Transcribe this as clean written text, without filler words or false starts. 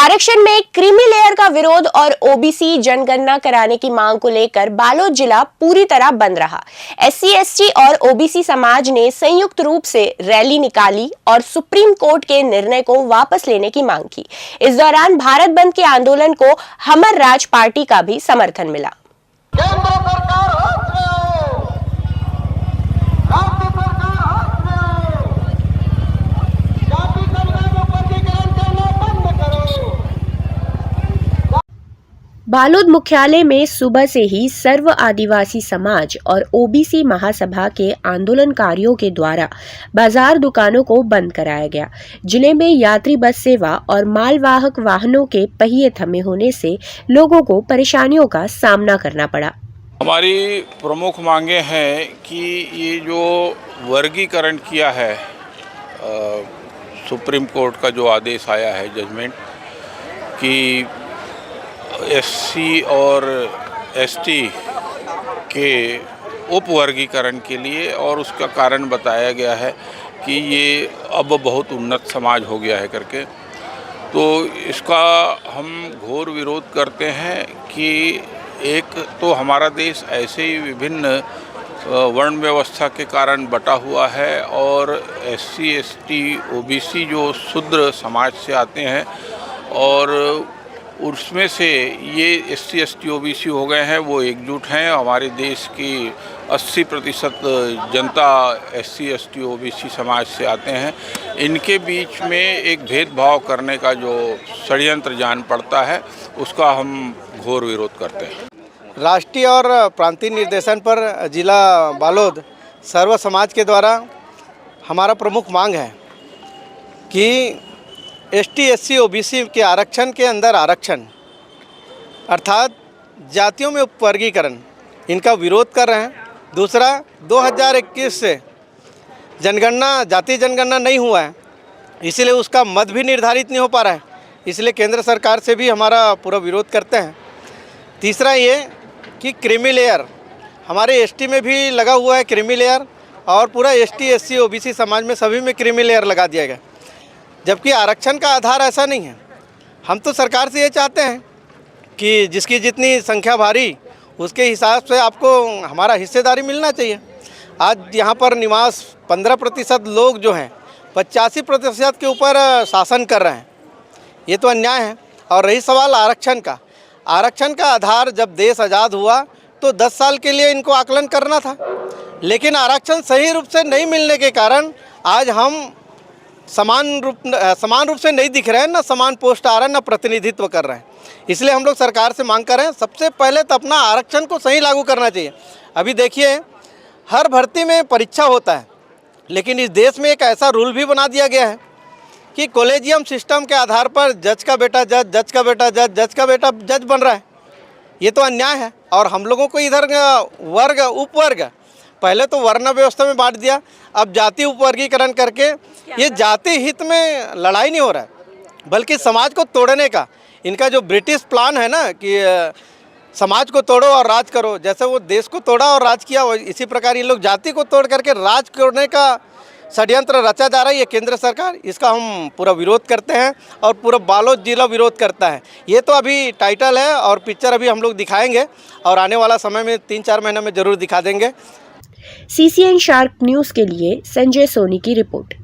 आरक्षण में creamy layer का विरोध और ओबीसी जनगणना कराने की मांग को लेकर बालोद जिला पूरी तरह बंद रहा। एससी, एसटी और ओबीसी समाज ने संयुक्त रूप से रैली निकाली और सुप्रीम कोर्ट के निर्णय को वापस लेने की मांग की। इस दौरान भारत बंद के आंदोलन को हमर राज पार्टी का भी समर्थन मिला। बालोद मुख्यालय में सुबह से ही सर्व आदिवासी समाज और ओबीसी महासभा के आंदोलनकारियों के द्वारा बाजार दुकानों को बंद कराया गया। जिले में यात्री बस सेवा और मालवाहक वाहनों के पहिए थमे होने से लोगों को परेशानियों का सामना करना पड़ा। हमारी प्रमुख मांगे हैं कि ये जो वर्गीकरण किया है, सुप्रीम कोर्ट का जो आदेश आया है, जजमेंट, कि एससी और एसटी के उपवर्गीकरण के लिए, और उसका कारण बताया गया है कि ये अब बहुत उन्नत समाज हो गया है करके, तो इसका हम घोर विरोध करते हैं कि एक तो हमारा देश ऐसे ही विभिन्न वर्ण व्यवस्था के कारण बटा हुआ है, और एससी, एसटी, ओबीसी जो शूद्र समाज से आते हैं और उसमें से ये एससी, एसटी, ओबीसी हो गए हैं, वो एकजुट हैं। हमारे देश की 80% जनता एससी, एसटी, ओबीसी समाज से आते हैं। इनके बीच में एक भेदभाव करने का जो षड्यंत्र जान पड़ता है, उसका हम घोर विरोध करते हैं। राष्ट्रीय और प्रांतीय निर्देशन पर जिला बालोद सर्व समाज के द्वारा हमारा प्रमुख मांग है कि एसटी, एससी, ओबीसी के आरक्षण के अंदर आरक्षण अर्थात जातियों में उपवर्गीकरण, इनका विरोध कर रहे हैं। दूसरा, 2021 से जाति जनगणना नहीं हुआ है, इसलिए उसका मद भी निर्धारित नहीं हो पा रहा है, इसलिए केंद्र सरकार से भी हमारा पूरा विरोध करते हैं। तीसरा ये कि क्रीमी लेयर हमारे एसटी में भी लगा हुआ है, क्रीमी लेयर, और पूरा एसटी, एससी, ओबीसी समाज में सभी में क्रीमी लेयर लगा दिया गया, जबकि आरक्षण का आधार ऐसा नहीं है। हम तो सरकार से ये चाहते हैं कि जिसकी जितनी संख्या भारी, उसके हिसाब से आपको हमारा हिस्सेदारी मिलना चाहिए। आज यहाँ पर निवास 15% लोग जो हैं 85% के ऊपर शासन कर रहे हैं, ये तो अन्याय है। और रही सवाल आरक्षण का आधार जब देश आज़ाद हुआ तो 10 साल के लिए इनको आकलन करना था, लेकिन आरक्षण सही रूप से नहीं मिलने के कारण आज हम समान रूप से नहीं दिख रहे हैं, ना समान पोस्ट आ रहा है, ना प्रतिनिधित्व कर रहे हैं। इसलिए हम लोग सरकार से मांग कर रहे हैं, सबसे पहले तो अपना आरक्षण को सही लागू करना चाहिए। अभी देखिए, हर भर्ती में परीक्षा होता है, लेकिन इस देश में एक ऐसा रूल भी बना दिया गया है कि कॉलेजियम सिस्टम के आधार पर जज का बेटा जज, जज का बेटा जज, जज का बेटा जज बन रहा है। ये तो अन्याय है। और हम लोगों को इधर वर्ग, उपवर्ग, पहले तो वर्ण व्यवस्था में बांट दिया, अब जाति उपवर्गीकरण करके ये जाति हित में लड़ाई नहीं हो रहा है, बल्कि समाज को तोड़ने का इनका जो ब्रिटिश प्लान है ना, कि समाज को तोड़ो और राज करो, जैसे वो देश को तोड़ा और राज किया, इसी प्रकार ये लोग जाति को तोड़ करके राज करने का षड्यंत्र रचा जा रहा है। ये केंद्र सरकार, इसका हम पूरा विरोध करते हैं और पूरा बालोद जिला विरोध करता है। ये तो अभी टाइटल है और पिक्चर अभी हम लोग दिखाएंगे, और आने वाला समय में 3-4 महीने में ज़रूर दिखा देंगे। CCN शार्क न्यूज़ के लिए संजय सोनी की रिपोर्ट।